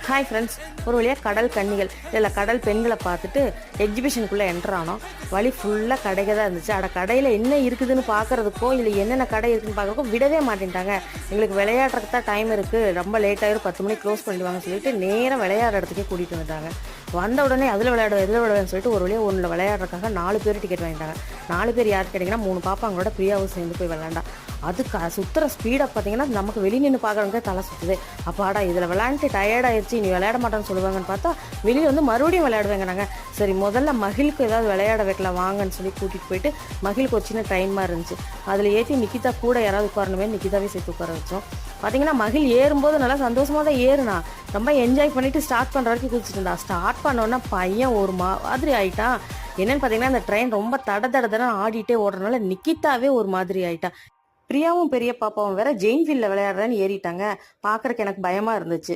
Hi friends, ஒரு வழியாக கடல் கன்னிகள் இல்லை கடல் பெண்களை பார்த்துட்டு எக்ஸிபிஷனுக்குள்ளே என்ட்ரு ஆனோம். வழி ஃபுல்லாக கடைகள் தான் இருந்துச்சு. கடையில் என்ன இருக்குதுன்னு பார்க்குறதுக்கோ இல்லை என்னென்ன கடை இருக்குதுன்னு பார்க்குறக்கோ விடவே மாட்டேன்ட்டாங்க. எங்களுக்கு விளையாடுறதுக்கு தான் டைம் இருக்குது, ரொம்ப லேட் ஆகிடும், 10 மணிக்கு க்ளோஸ் பண்ணிடுவாங்கன்னு சொல்லிட்டு நேராக விளையாடுற இடத்துக்கே கூட்டிகிட்டு வந்துட்டாங்க. வந்த உடனே அதில் விளையாடுவேன்னு சொல்லிட்டு ஒரு வழியாக ஒன்றில் விளையாடுறதுக்காக 4 பேர் டிக்கெட் வாங்கிட்டாங்க. 4 பேர் யார் கேட்டிங்கன்னா 3 பாப்பாங்களோட பிரியாவும் சேர்ந்து போய் விளையாண்டா. அதுக்கு சுற்றுற ஸ்பீடை பார்த்தீங்கன்னா நமக்கு வெளியே நின்று பார்க்குறவங்க தலை சுற்றுது. அப்பாடா இதில் விளையாண்டு டயர்டாகிடுச்சு, நீ விளையாட மாட்டேன்னு சொல்லுவாங்கன்னு பார்த்தா வெளியே வந்து மறுபடியும் விளையாடுவாங்க. நாங்கள் சரி முதல்ல மகிழுக்கு ஏதாவது விளையாட வைக்கலாம் வாங்கன்னு சொல்லி கூட்டிகிட்டு போயிட்டு மகிழுக்கு ஒரு சின்ன ட்ரெயின் மாதிரி இருந்துச்சு. அதில் ஏற்றி நிக்கிதா கூட யாராவது உட்காரணுமே நிக்கிதாவே சேர்த்து உட்கார வச்சோம். பார்த்தீங்கன்னா மகிழ் ஏறும்போது நல்லா சந்தோஷமாக தான் ஏறுனா, ரொம்ப என்ஜாய் பண்ணிவிட்டு ஸ்டார்ட் பண்ணுற வரைக்கும் குதிச்சுட்டு இருந்தா. ஸ்டார்ட் பண்ணோன்னா பையன் ஒரு மாதிரி ஆயிட்டான். என்னன்னு பார்த்தீங்கன்னா அந்த ட்ரெயின் ரொம்ப தட ஆடிட்டே ஓடுறதுனால நிக்கிதாவே ஒரு மாதிரி ஆயிட்டா. பிரியாவும் பெரிய பாப்பாவும் வேற ஜெயின் வீல்ல விளையாடுறேன்னு ஏறிட்டாங்க. பார்க்கறக்கு எனக்கு பயமா இருந்துச்சு.